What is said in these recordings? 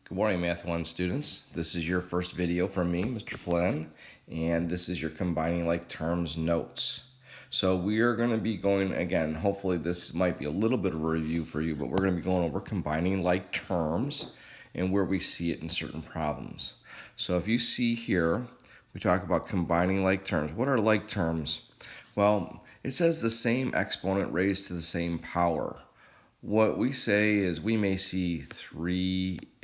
Good morning, Math 1 students. This is your first video from me, Mr. Flynn, and this is your combining like terms notes. So we are going to be going, again, hopefully this might be a little bit of a review for you, but we're going to be going over combining like terms and where we see it in certain problems. So if you see here, we talk about combining like terms. What are like terms? Well, it says the same exponent raised to the same power. What we say is we may see 3ax,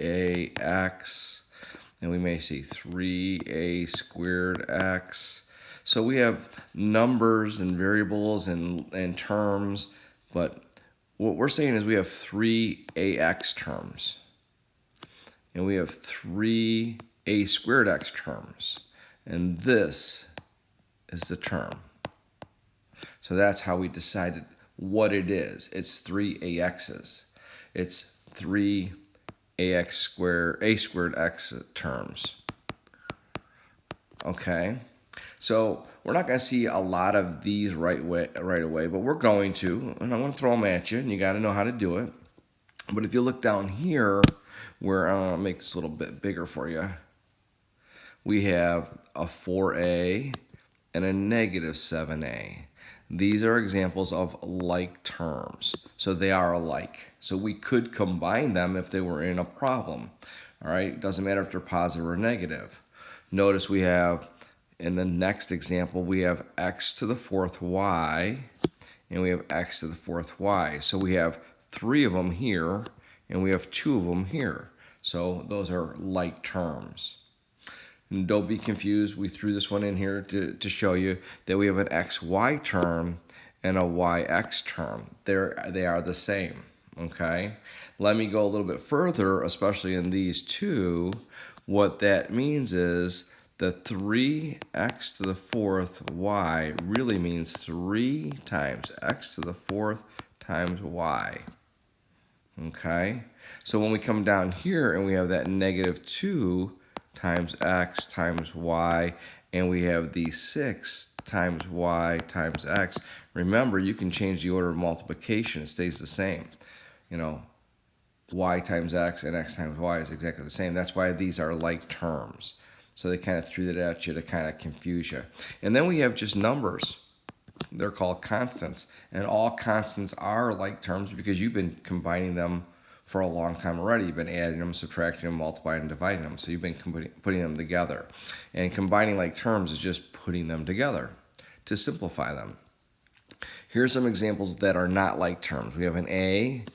and we may see 3a squared x. So we have numbers and variables and terms, but what we're saying is we have 3ax terms, and we have 3a squared x terms, and this is the term. So that's how we decided what it is. It's 3ax's. It's 3ax squared, a squared x terms. Okay, so we're not going to see a lot of these right away, but we're going to, and I'm going to throw them at you, and you got to know how to do it. But if you look down here, where I'll make this a little bit bigger for you, we have a 4a and a negative 7a. These are examples of like terms. So they are alike. So we could combine them if they were in a problem. All right, it doesn't matter if they're positive or negative. Notice we have, in the next example, we have x to the fourth y, and we have x to the fourth y. So we have 3 of them here, and we have 2 of them here. So those are like terms. And don't be confused, we threw this one in here to show you that we have an xy term and a yx term. They are the same, okay? Let me go a little bit further, especially in these two. What that means is the 3x to the fourth y really means 3 times x to the fourth times y, okay? So when we come down here and we have that negative 2 times x times y, and we have the 6 times y times x. Remember, you can change the order of multiplication. It stays the same. You know, y times x and x times y is exactly the same. That's why these are like terms. So they kind of threw that at you to kind of confuse you. And then we have just numbers. They're called constants. And all constants are like terms because you've been combining them for a long time already. You've been adding them, subtracting them, multiplying, and dividing them. So you've been putting them together. And combining like terms is just putting them together to simplify them. Here are some examples that are not like terms. We have an a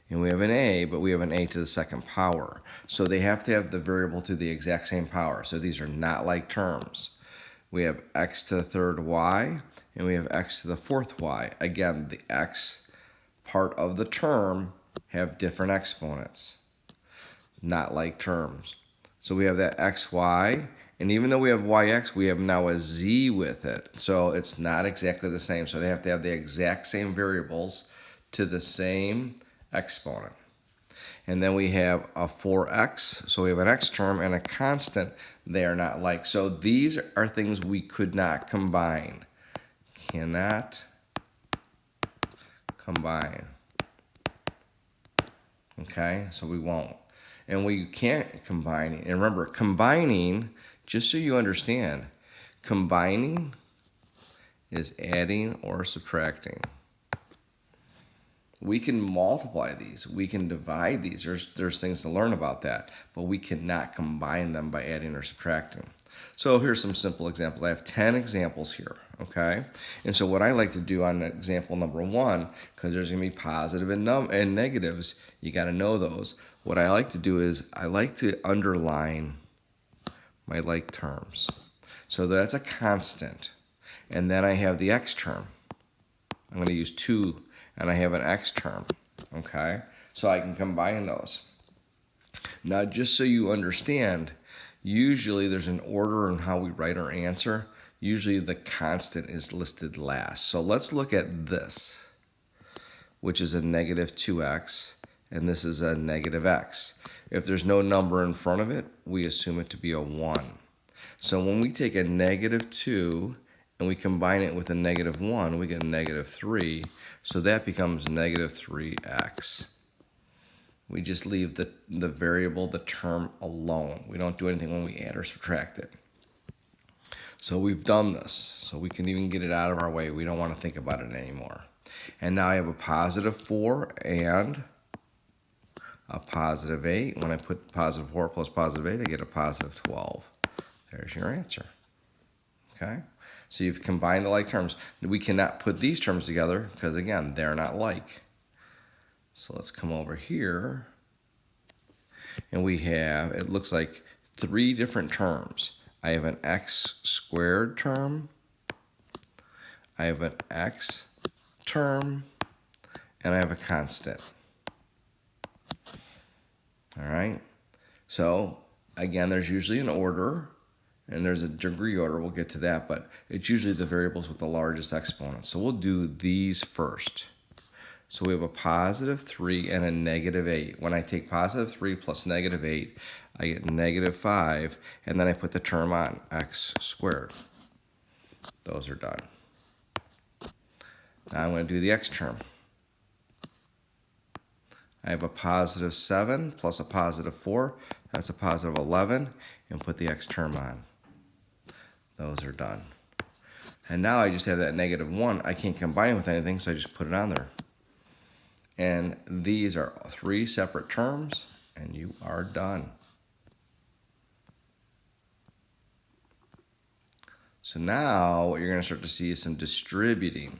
and we have an a, but we have an a to the second power. So they have to have the variable to the exact same power. So these are not like terms. We have x to the third y, and we have x to the fourth y. Again, the x part of the term have different exponents, not like terms. So we have that xy, and even though we have yx, we have now a z with it. So it's not exactly the same. So they have to have the exact same variables to the same exponent. And then we have a 4x, so we have an x term and a constant. They are not like. So these are things we could not combine. Cannot combine. Okay, so we won't. And we can't combine. And remember, combining, just so you understand, combining is adding or subtracting. We can multiply these. We can divide these. There's things to learn about that. But we cannot combine them by adding or subtracting. So here's some simple examples. I have 10 examples here, okay? And so what I like to do on example number 1, because there's going to be positive and negatives, you got to know those. What I like to do is I like to underline my like terms. So that's a constant. And then I have the x term. I'm going to use 2, and I have an x term, okay? So I can combine those. Now, just so you understand, usually there's an order in how we write our answer. Usually the constant is listed last. So let's look at this, which is a negative 2x, and this is a negative x. If there's no number in front of it, we assume it to be a 1. So when we take a negative 2 and we combine it with a negative 1, we get a negative 3. So that becomes negative 3x. We just leave the variable, the term alone. We don't do anything when we add or subtract it. So we've done this. So we can even get it out of our way. We don't want to think about it anymore. And now I have a positive 4 and a positive 8. When I put positive 4 plus positive 8, I get a positive 12. There's your answer. Okay? So you've combined the like terms. We cannot put these terms together because, again, they're not like. So let's come over here. And we have, it looks like 3 different terms. I have an x squared term. I have an x term. And I have a constant. All right? So, again, there's usually an order. And there's a degree order. We'll get to that. But it's usually the variables with the largest exponent. So we'll do these first. So we have a positive 3 and a negative 8. When I take positive 3 plus negative 8, I get negative 5, and then I put the term on, x squared. Those are done. Now I'm going to do the x term. I have a positive 7 plus a positive 4. That's a positive 11, and put the x term on. Those are done. And now I just have that negative 1. I can't combine it with anything, so I just put it on there. And these are 3 separate terms, and you are done. So now what you're going to start to see is some distributing.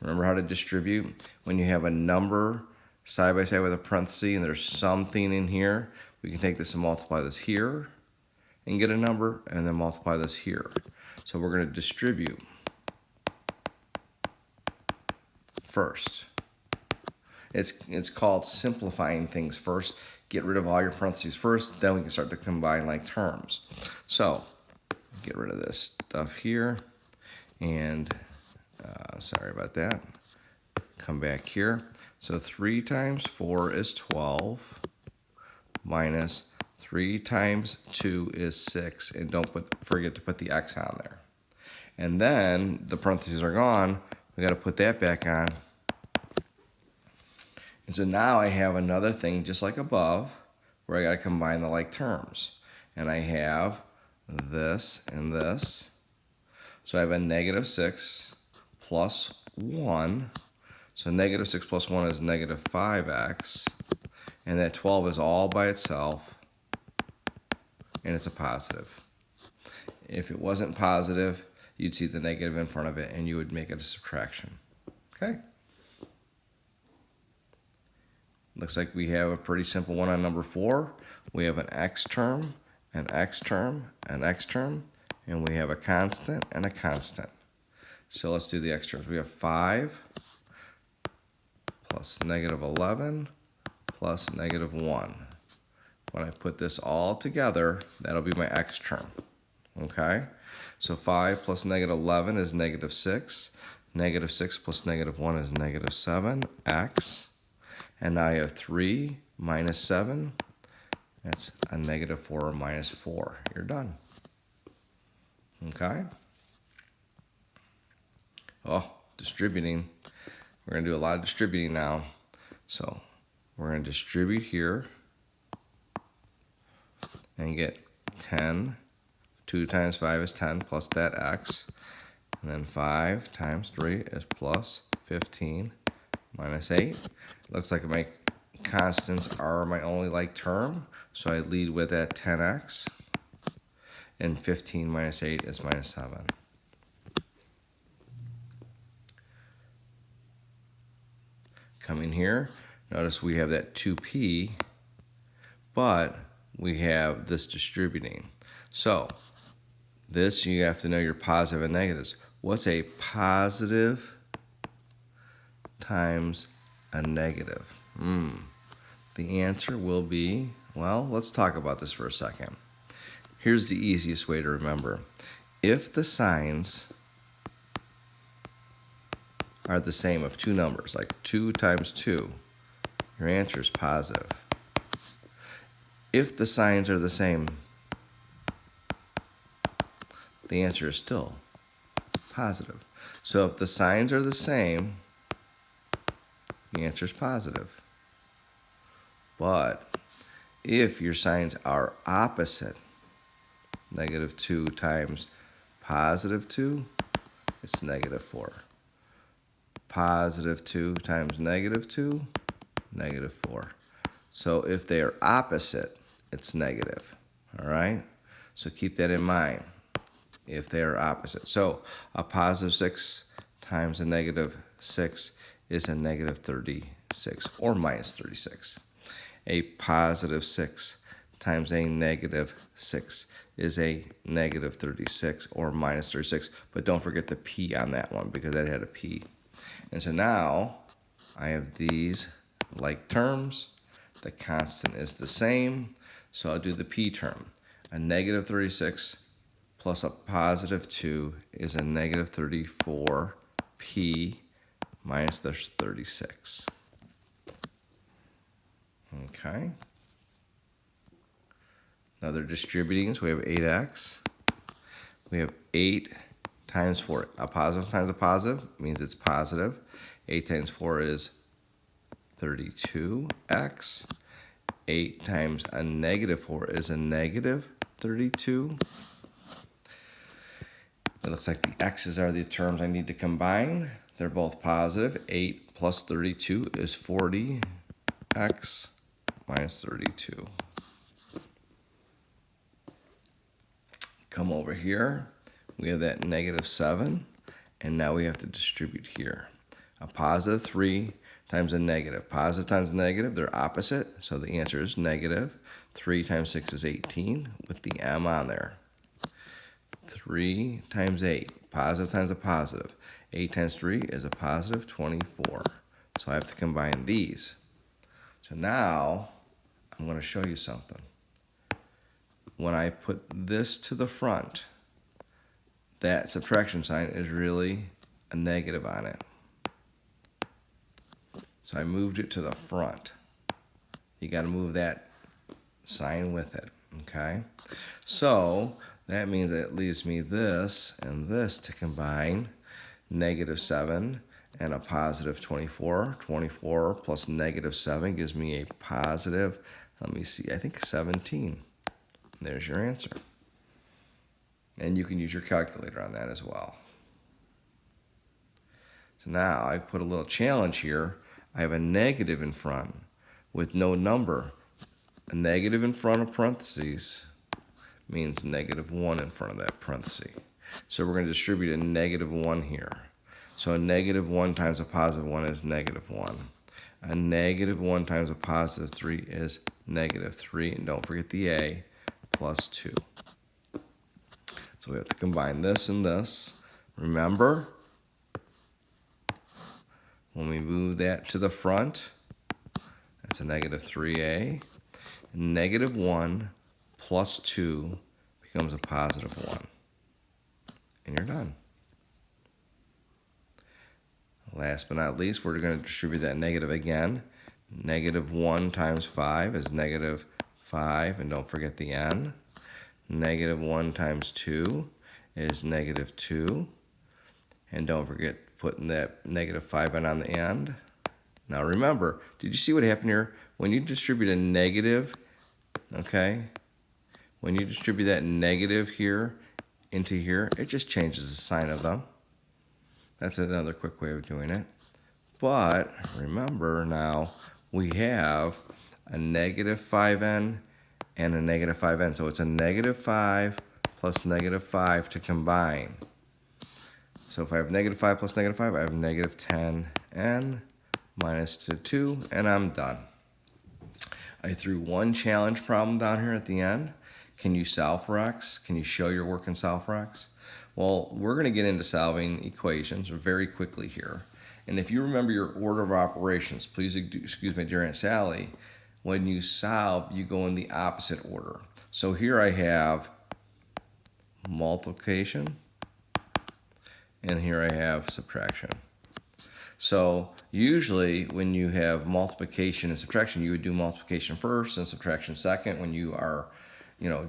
Remember how to distribute? When you have a number side by side with a parenthesis and there's something in here, we can take this and multiply this here and get a number, and then multiply this here. So we're going to distribute first. It's called simplifying things first. Get rid of all your parentheses first, then we can start to combine like terms. So get rid of this stuff here, and sorry about that. Come back here. So 3 times 4 is 12, minus 3 times 2 is 6, and don't forget to put the x on there. And then the parentheses are gone. We got to put that back on. And so now I have another thing just like above where I got to combine the like terms. And I have this and this. So I have a negative 6 plus 1. So negative 6 plus 1 is negative 5x. And that 12 is all by itself. And it's a positive. If it wasn't positive, you'd see the negative in front of it and you would make it a subtraction. Okay? Looks like we have a pretty simple one on number 4. We have an x term, an x term, an x term, and we have a constant and a constant. So let's do the x terms. We have 5 plus negative 11 plus negative 1. When I put this all together, that'll be my x term. Okay? So 5 plus negative 11 is negative 6. Negative 6 plus negative 1 is negative 7, x. And now I have 3 minus 7. That's a negative 4 or minus 4. You're done. Okay? Oh, distributing. We're going to do a lot of distributing now. So we're going to distribute here and get 10. 2 times 5 is 10 plus that x. And then 5 times 3 is plus 15 minus 8. Looks like my constants are my only like term. So I lead with that 10x. And 15 minus 8 is minus 7. Coming here, notice we have that 2p, but we have this distributing. So this, you have to know your positive and negatives. What's a positive times a negative? The answer will be, well, let's talk about this for a second. Here's the easiest way to remember. If the signs are the same of two numbers, like 2 times 2, your answer is positive. If the signs are the same, the answer is still positive. So if the signs are the same, the answer is positive. But if your signs are opposite, -2 times +2, it's -4. +2 times -2, -4. So if they are opposite, it's negative. All right? So keep that in mind if they are opposite. So a +6 times a -6 is a -36 or -36. A +6 times a -6 is a -36 or -36. But don't forget the P on that one because that had a P. And so now I have these like terms. The constant is the same. So I'll do the P term. A -36 plus a +2 is a -34. P minus the 36. Okay. Now they're distributing, so we have 8x. We have 8 times 4. A positive times a positive means it's positive. 8 times 4 is 32x. 8 times a -4 is a -32. It looks like the x's are the terms I need to combine. They're both positive. 8 plus 32 is 40x minus 32. Come over here. We have that -7, and now we have to distribute here. A +3 times a negative. Positive times a negative, they're opposite, so the answer is negative. 3 times 6 is 18 with the m on there. 3 times 8, positive times a positive. 8 times 3 is a positive 24. So I have to combine these. So now I'm going to show you something. When I put this to the front, that subtraction sign is really a negative on it. So I moved it to the front. You got to move that sign with it, okay? So that means that it leaves me this and this to combine. -7 and a positive 24. 24 plus -7 gives me a positive, let me see, I think 17. There's your answer. And you can use your calculator on that as well. So now I put a little challenge here. I have a negative in front with no number. A negative in front of parentheses means -1 in front of that parenthesis. So we're going to distribute a -1 here. So a -1 times a +1 is -1. A -1 times a +3 is -3. And don't forget the a, plus 2. So we have to combine this and this. Remember, when we move that to the front, that's a -3a. -1 plus 2 becomes a +1. And you're done. Last but not least, we're going to distribute that negative again. -1 times 5 is -5, and don't forget the n. -1 times 2 is -2, and don't forget putting that -5 in on the end. Now remember, did you see what happened here? When you distribute a negative, okay, when you distribute that negative here into here, it just changes the sign of them. That's another quick way of doing it. But remember now, we have a -5n and a -5n. So it's a -5 plus -5 to combine. So if I have -5 plus -5, I have -10n minus 2, and I'm done. I threw one challenge problem down here at the end. Can you solve for x? Can you show your work and solve for x? Well, we're going to get into solving equations very quickly here. And if you remember your order of operations, please excuse me, dear Aunt Sally, when you solve, you go in the opposite order. So here I have multiplication, and here I have subtraction. So usually when you have multiplication and subtraction, you would do multiplication first and subtraction second when you are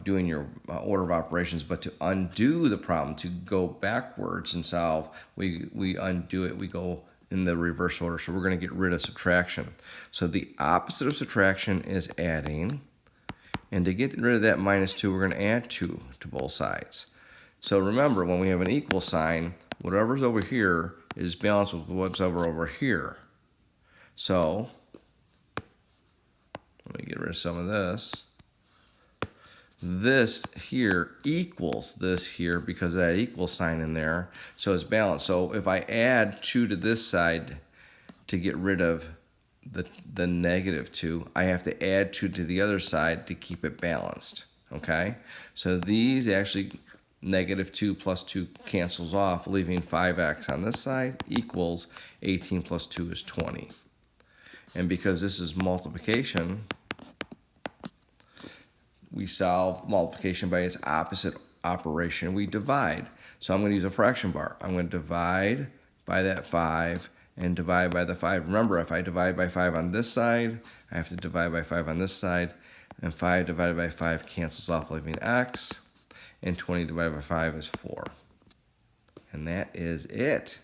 doing your order of operations. But to undo the problem, to go backwards and solve, we undo it. We go in the reverse order. So we're going to get rid of subtraction. So the opposite of subtraction is adding. And to get rid of that minus 2, we're going to add 2 to both sides. So remember, when we have an equal sign, whatever's over here is balanced with what's over here. So let me get rid of some of this. This here equals this here because of that equal sign in there. So it's balanced. So if I add 2 to this side to get rid of the negative 2, I have to add 2 to the other side to keep it balanced. Okay? So these actually, negative 2 plus 2 cancels off, leaving 5x on this side equals 18 plus 2 is 20. And because this is multiplication, we solve multiplication by its opposite operation. We divide. So I'm going to use a fraction bar. I'm going to divide by that 5 and divide by the 5. Remember, if I divide by 5 on this side, I have to divide by 5 on this side. And 5 divided by 5 cancels off, leaving x. And 20 divided by 5 is 4. And that is it.